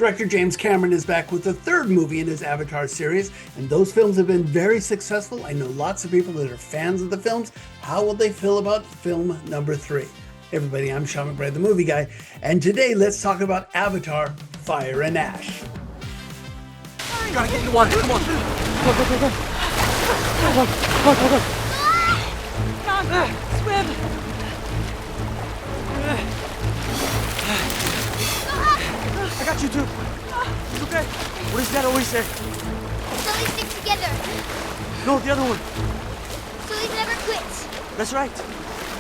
Director James Cameron is back with the third movie in his Avatar series, and those films have been very successful. I know lots of people that are fans of the films. How will they feel about film number 3? Hey everybody, I'm Sean McBride, the movie guy, and today let's talk about Avatar: Fire and Ash. Gotta get in the water, come on. Go. Come on, swim. I got you too. It's okay. What does that always say? Sully sticks together. No, the other one. Sully's never quits. That's right.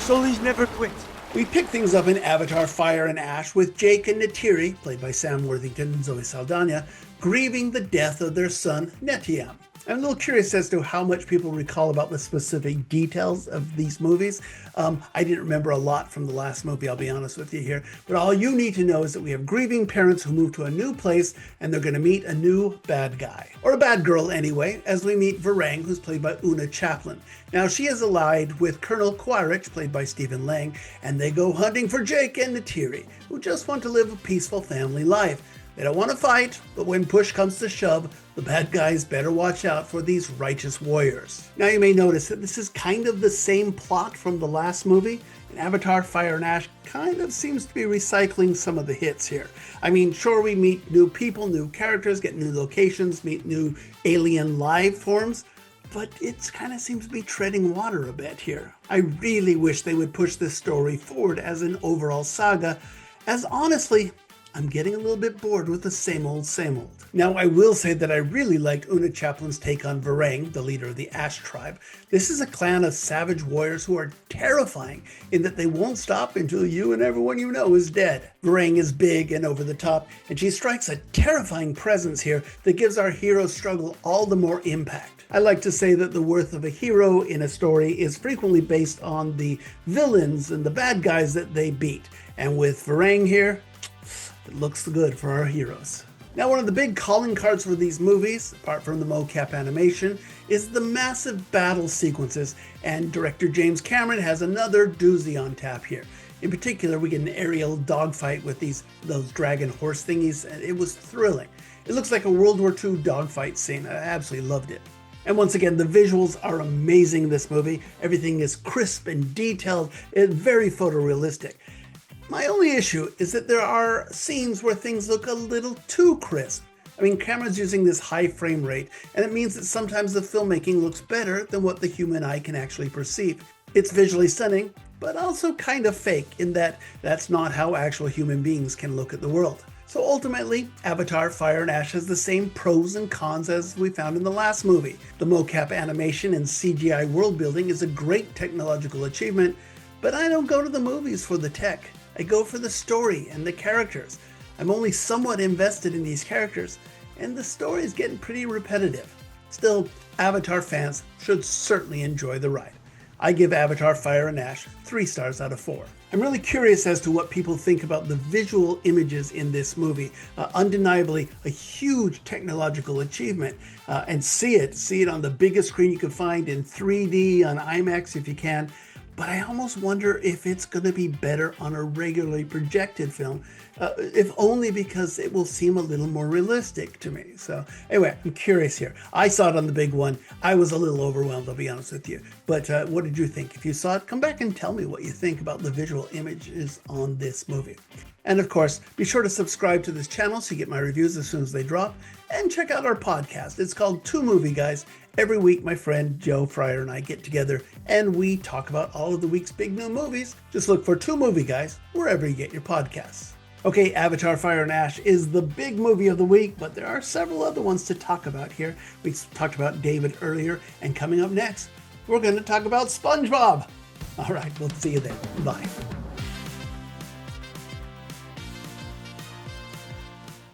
Sully's never quit. We pick things up in Avatar: Fire and Ash with Jake and Neytiri, played by Sam Worthington and Zoe Saldana, grieving the death of their son, Neteyam. I'm a little curious as to how much people recall about the specific details of these movies. I didn't remember a lot from the last movie, I'll be honest with you here. But all you need to know is that we have grieving parents who move to a new place and they're going to meet a new bad guy. Or a bad girl anyway, as we meet Varang, who's played by Una Chaplin. Now she is allied with Colonel Quaritch, played by Stephen Lang, and they go hunting for Jake and Neytiri, who just want to live a peaceful family life. They don't want to fight, but when push comes to shove, the bad guys better watch out for these righteous warriors. Now you may notice that this is kind of the same plot from the last movie, and Avatar: Fire and Ash kind of seems to be recycling some of the hits here. I mean, sure, we meet new people, new characters, get new locations, meet new alien life forms, but it kind of seems to be treading water a bit here. I really wish they would push this story forward as an overall saga, as honestly, I'm getting a little bit bored with the same old, same old. Now, I will say that I really liked Una Chaplin's take on Varang, the leader of the Ash tribe. This is a clan of savage warriors who are terrifying in that they won't stop until you and everyone you know is dead. Varang is big and over the top, and she strikes a terrifying presence here that gives our hero's struggle all the more impact. I like to say that the worth of a hero in a story is frequently based on the villains and the bad guys that they beat. And with Varang here, it looks good for our heroes. Now, one of the big calling cards for these movies, apart from the mocap animation, is the massive battle sequences, and director James Cameron has another doozy on tap here. In particular, we get an aerial dogfight with those dragon horse thingies, and it was thrilling. It looks like a World War II dogfight scene. I absolutely loved it. And once again, the visuals are amazing in this movie. Everything is crisp and detailed, and very photorealistic. My only issue is that there are scenes where things look a little too crisp. I mean, Cameron's using this high frame rate, and it means that sometimes the filmmaking looks better than what the human eye can actually perceive. It's visually stunning, but also kind of fake in that that's not how actual human beings can look at the world. So ultimately, Avatar: Fire and Ash has the same pros and cons as we found in the last movie. The mocap animation and CGI world building is a great technological achievement, but I don't go to the movies for the tech. I go for the story and the characters. I'm only somewhat invested in these characters, and the story is getting pretty repetitive. Still, Avatar fans should certainly enjoy the ride. I give Avatar: Fire and Ash 3 stars out of 4. I'm really curious as to what people think about the visual images in this movie. Undeniably a huge technological achievement, and see it on the biggest screen you can find in 3D on IMAX if you can. But I almost wonder if it's going to be better on a regularly projected film, if only because it will seem a little more realistic to me. So anyway, I'm curious here. I saw it on the big one. I was a little overwhelmed, I'll be honest with you. But what did you think? If you saw it, come back and tell me what you think about the visual images on this movie. And of course, be sure to subscribe to this channel so you get my reviews as soon as they drop. And check out our podcast. It's called Two Movie Guys. Every week, my friend Joe Fryer and I get together and we talk about all of the week's big new movies. Just look for Two Movie Guys wherever you get your podcasts. Okay, Avatar: Fire and Ash is the big movie of the week, but there are several other ones to talk about here. We talked about David earlier, and coming up next, we're going to talk about SpongeBob. All right, we'll see you then. Bye.